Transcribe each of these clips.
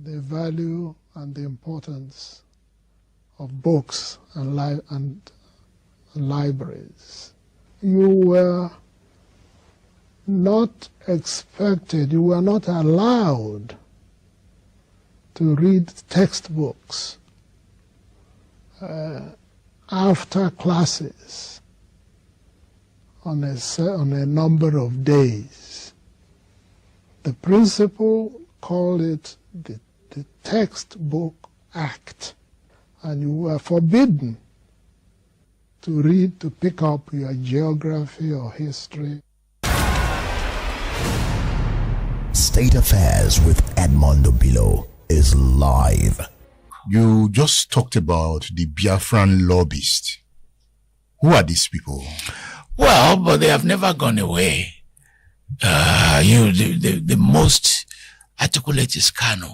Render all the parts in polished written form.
the value and the importance of books and libraries. You were not expected, you were not allowed to read textbooks after classes on a number of days. The principal called it the Textbook Act, and you were forbidden to read, to pick up your geography or history. State Affairs with Edmondo Bilo is live. You just talked about the Biafran lobbyists. Who are these people? Well, but they have never gone away. The most articulate is Kanu,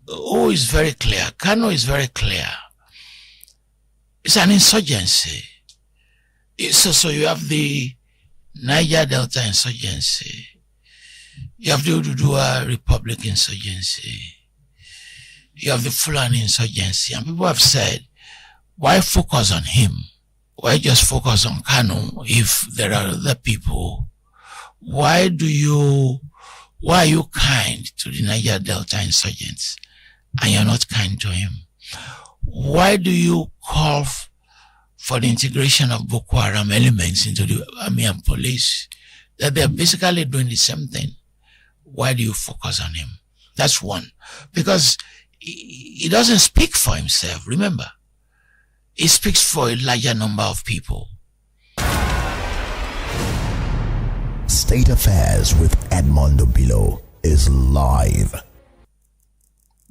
who is very clear. Kanu is very clear. It's an insurgency. So you have the Niger Delta insurgency. You have the Ududua Republic insurgency. You have the Fulani insurgency. And people have said, why focus on him? Why just focus on Kanu if there are other people? Why are you kind to the Niger Delta insurgents and you're not kind to him? Why do you call for the integration of Boko Haram elements into the army and police? That they're basically doing the same thing. Why do you focus on him? That's one. Because he doesn't speak for himself, remember. He speaks for a larger number of people. State Affairs with Edmondo Bilo is live.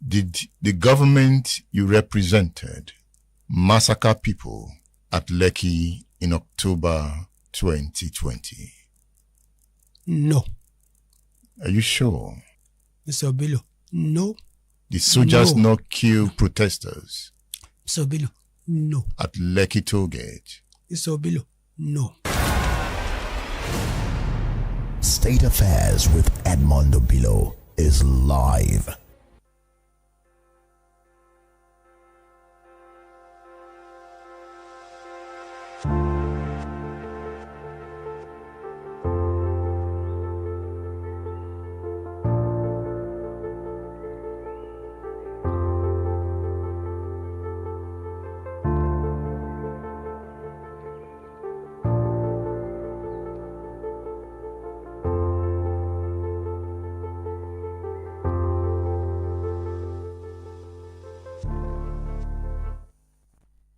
Did the government you represented massacre people at Lekki in October 2020? No. Are you sure? Mr. Bilo, no. The soldiers not kill protesters? Mr. Bilo, no. At Lekki Toll Gate? Mr. Bilo, no. State Affairs with Edmondo Bilo is live.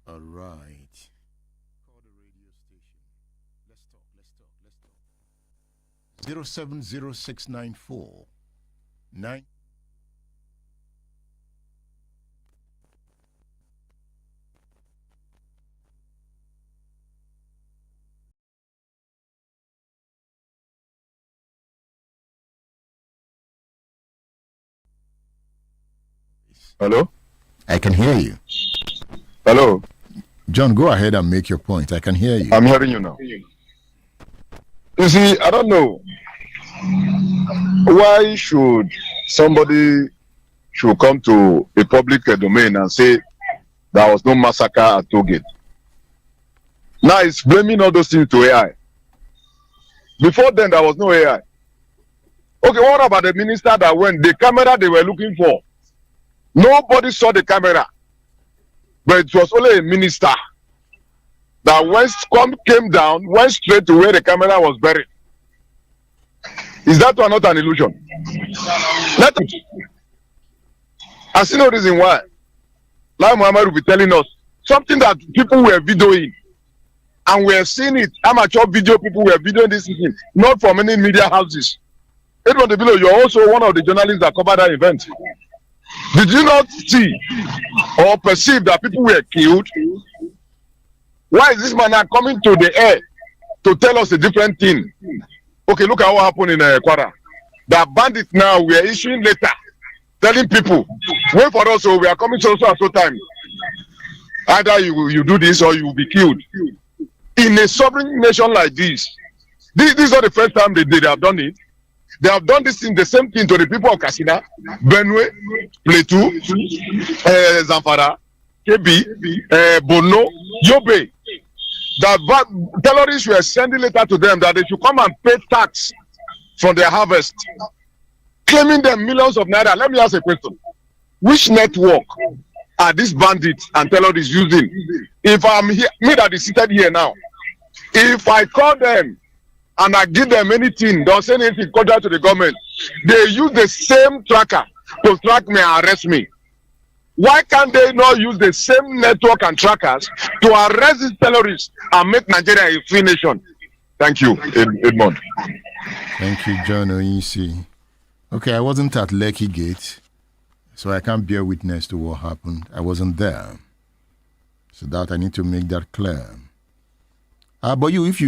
All right. Call the radio station. Let's talk. 070694 9. Hello? I can hear you. Hello? John, go ahead and make your point. I can hear you. I'm hearing you now. You see, I don't know. Why should somebody come to a public domain and say there was no massacre at Toll Gate? Now it's blaming all those things to AI. Before then, there was no AI. Okay, what about the minister that went, the camera they were looking for? Nobody saw the camera. But it was only a minister that came down, went straight to where the camera was buried. Is that one not an illusion? I see no reason why. Like Muhammad will be telling us something that people were videoing, and we have seen it. Amateur video people were videoing this thing, not from any media houses. Edmond Bilo, you're also one of the journalists that covered that event. Did you not see or perceive that people were killed? Why is this man now coming to the air to tell us a different thing? Okay, look at what happened in Kwara. The bandits now we are issuing letter telling people, wait for us, so we are coming so and so time. Either you do this or you will be killed. In a sovereign nation like this, this is not the first time they have done it. They have done this thing, the same thing to the people of Katsina, Benue, Plateau, Zamfara, KB, Bono, Yobe. That terrorists were sending letter to them that they should come and pay tax from their harvest, claiming them millions of naira. Let me ask a question. Which network are these bandits and terrorists using? If I'm here, me that is seated here now, if I call them and I give them anything, don't say anything contrary to the government, they use the same tracker to track me and arrest me. Why can't they not use the same network and trackers to arrest these terrorists and make Nigeria a free nation? Thank you, Edmond. Thank you, John Oyisi. Okay, I wasn't at Lekki Gate, so I can't bear witness to what happened. I wasn't there. So that I need to make that clear. But you, if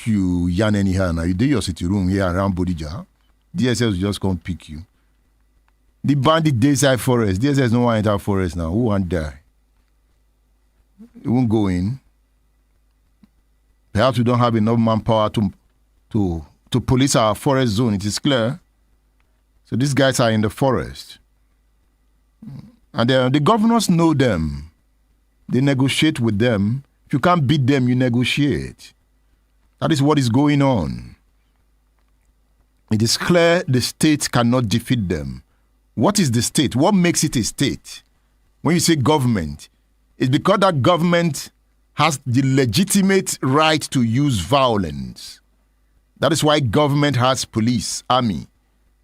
you yarn anyhow now, you do your city room here around Bodija, DSS will just come pick you. The bandit Dayside Forest, DSS no one enter forest now. Who want die? You won't go in. Perhaps we don't have enough manpower to police our forest zone. It is clear. So these guys are in the forest. And the governors know them. They negotiate with them. If you can't beat them, you negotiate. That is what is going on. It is clear the state cannot defeat them. What is the state? What makes it a state? When you say government, it's because that government has the legitimate right to use violence. That is why government has police, army.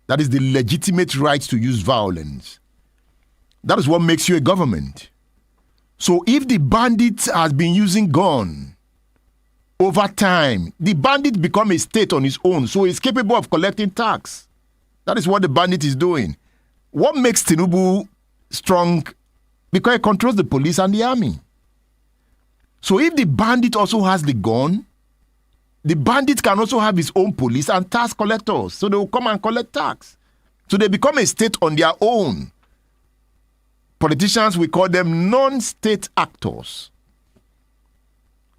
That is the legitimate right to use violence. That is what makes you a government. So if the bandit has been using gun over time, the bandit become a state on his own, so he's capable of collecting tax. That is what the bandit is doing. What makes Tinubu strong? Because he controls the police and the army. So if the bandit also has the gun, the bandit can also have his own police and tax collectors. So they will come and collect tax. So they become a state on their own. Politicians, we call them non-state actors.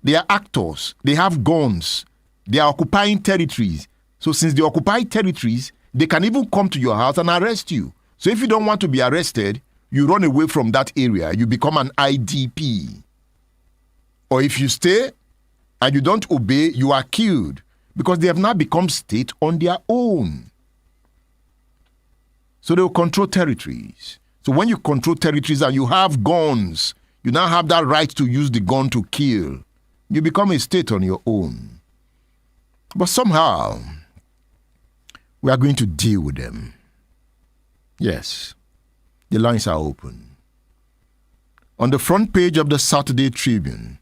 They are actors. They have guns. They are occupying territories. So since they occupy territories, they can even come to your house and arrest you. So if you don't want to be arrested, you run away from that area. You become an IDP. Or if you stay and you don't obey, you are killed. Because they have now become state on their own. So they will control territories. So when you control territories and you have guns, you now have that right to use the gun to kill. You become a state on your own. But somehow, we are going to deal with them. Yes, the lines are open. On the front page of the Saturday Tribune,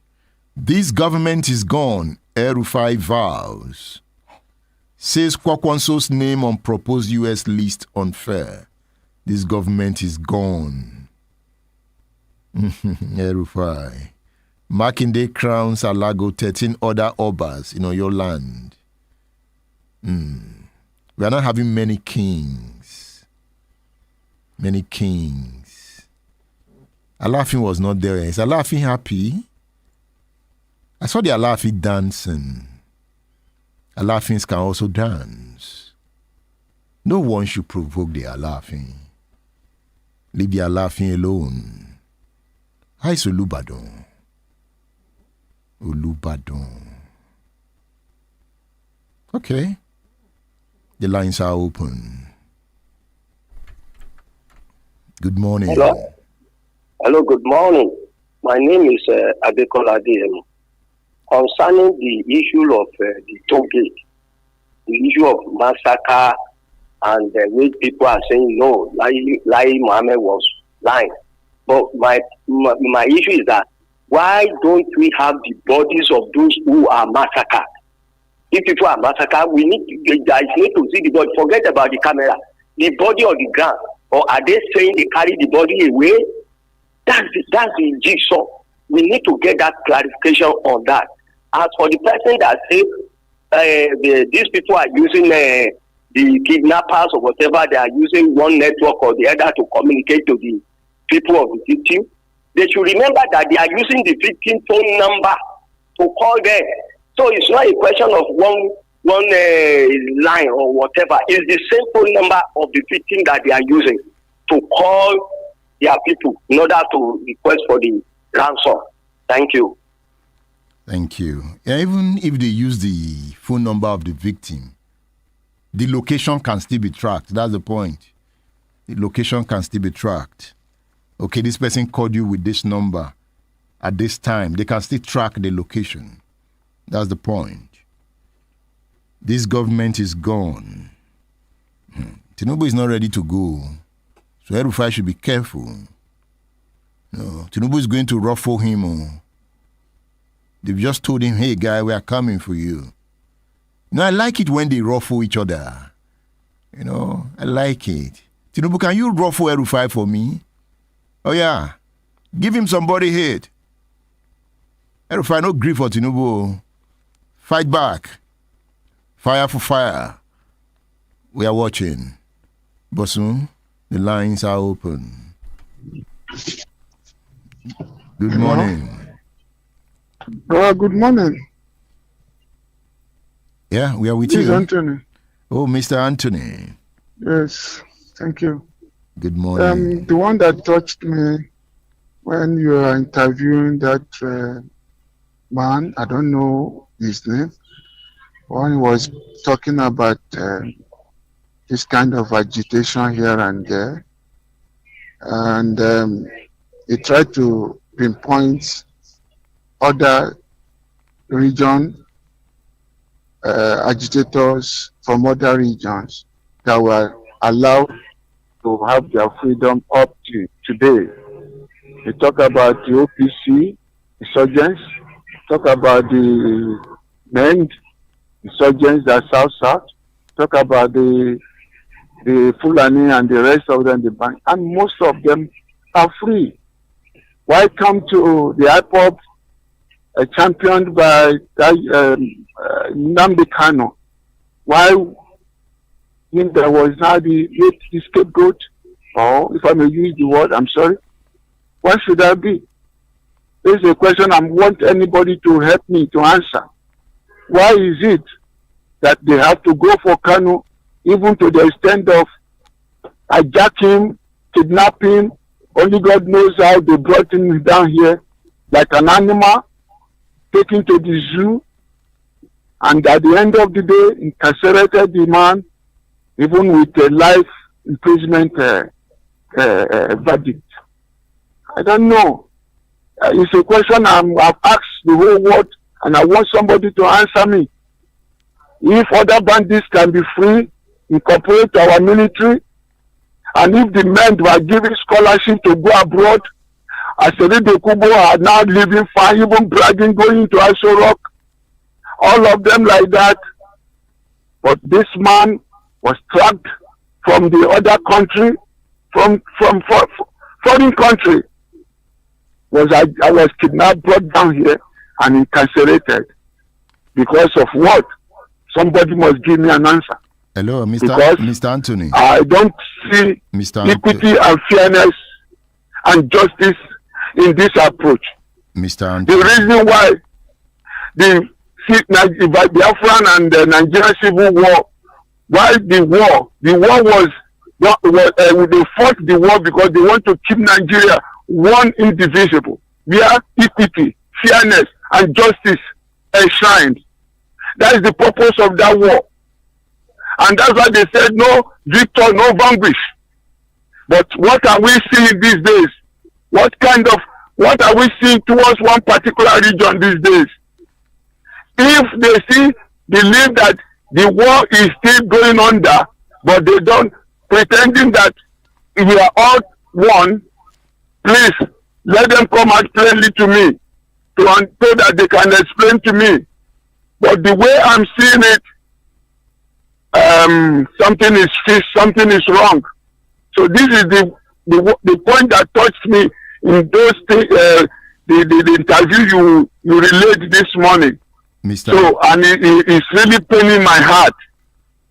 this government is gone, El-Rufai vows. Says Kwakwanso's name on proposed U.S. list unfair. This government is gone. El-Rufai. Makinde crowns Alago 13 other obas in your land. We are not having many kings. Many kings. Alafin was not there. Is Alafin happy? I saw the Alafin dancing. Alafins can also dance. No one should provoke the Alafin. Leave the Alafin alone. How is Olubadon? Olubadon. Okay. The lines are open. Good morning. Hello. Hello, good morning. My name is Adekola Adeyemi. Concerning the issue of the toll gate, the issue of massacre, and the way people are saying no, Lai Mohammed was lying. But my issue is that why don't we have the bodies of those who are massacred? If people are massacred, we need to see the body. Forget about the camera. The body on the ground. Or are they saying they carry the body away? That's the jigsaw. We need to get that clarification on that. As for the person that says these people are using the kidnappers or whatever, they are using one network or the other to communicate to the people of the victim, they should remember that they are using the victim phone number to call them. So it's not a question of line or whatever. It's the same phone number of the victim that they are using to call their people in order to request for the ransom. Thank you. Thank you. Yeah, even if they use the phone number of the victim, the location can still be tracked. That's the point. The location can still be tracked. Okay, this person called you with this number at this time. They can still track the location. That's the point. This government is gone. Tinubu is not ready to go. So El-Rufai should be careful. No, Tinubu is going to ruffle him. They've just told him, hey, guy, we are coming for you. I like it when they ruffle each other. I like it. Tinubu, can you ruffle El-Rufai for me? Oh, yeah. Give him somebody hit. El-Rufai, no grief for Tinubu. Fight back. Fire for fire. We are watching. Bosun, the lines are open. Good morning. Good morning. Yeah, we are with This is you. Anthony. Oh, Mr. Anthony. Yes, thank you. Good morning. The one that touched me when you were interviewing that man, I don't know his name, when he was talking about this kind of agitation here and there, and he tried to pinpoint other region agitators from other regions that were allowed to have their freedom up to today. They talk about the OPC insurgents, talk about the MEND insurgents that South, talk about the Fulani and the rest of them, the bank, and most of them are free. Why come to the IPOB championed by Nnamdi Kanu? Why when there was now the scapegoat, or if I may use the word, I'm sorry, what should that be? This is a question I want anybody to help me to answer. Why is it that they have to go for Kanu, even to the extent of hijacking, kidnapping? Only God knows how they brought him down here like an animal, taken to the zoo, and at the end of the day, incarcerated the man, even with a life imprisonment verdict. I don't know. It's a question I've asked the whole world, and I want somebody to answer me. If other bandits can be free, incorporate our military, and if the men were given scholarship to go abroad, Aseride Kubo are now living fine, even bragging, going to Aso Rock, all of them like that. But this man was tracked from the other country, from foreign country. I was kidnapped, brought down here, and incarcerated. Because of what? Somebody must give me an answer. Hello, Because Mr. Anthony. I don't see Mr. equity and fairness and justice in this approach. Mr. Anthony. The reason why the Biafran and the Nigerian Civil War, why the war was they fought the war because they want to keep Nigeria one indivisible, where equity, fairness, and justice enshrined. That is the purpose of that war. And that's why they said no victor, no vanquish. But what are we seeing these days? What are we seeing towards one particular region these days? If they believe that the war is still going under, but they don't, pretending that we are all one, please let them come out plainly to me so that they can explain to me. But the way I'm seeing it, something is fishy, something is wrong. So this is the point that touched me in those the interview you relayed this morning. Mr. So and it's really paining my heart.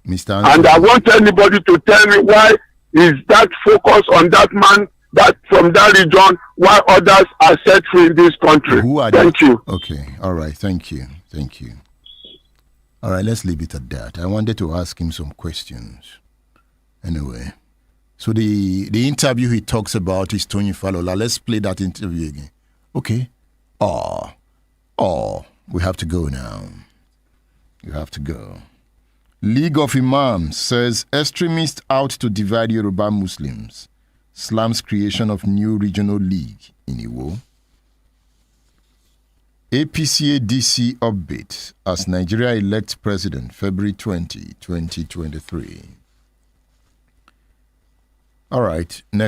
Mr. Anthony. And I want anybody to tell me why is that focus on that man that from that region, while others are set free in this country. Who are Thank you. Okay, all right, thank you. All right, let's leave it at that. I wanted to ask him some questions. Anyway, so the interview he talks about is Tony Falola. Let's play that interview again. Okay. We have to go now. You have to go. League of Imams says extremists out to divide Yoruba Muslims. Slams creation of new regional league in Iwo. APCA DC update as Nigeria elects president February 20, 2023. All right, next.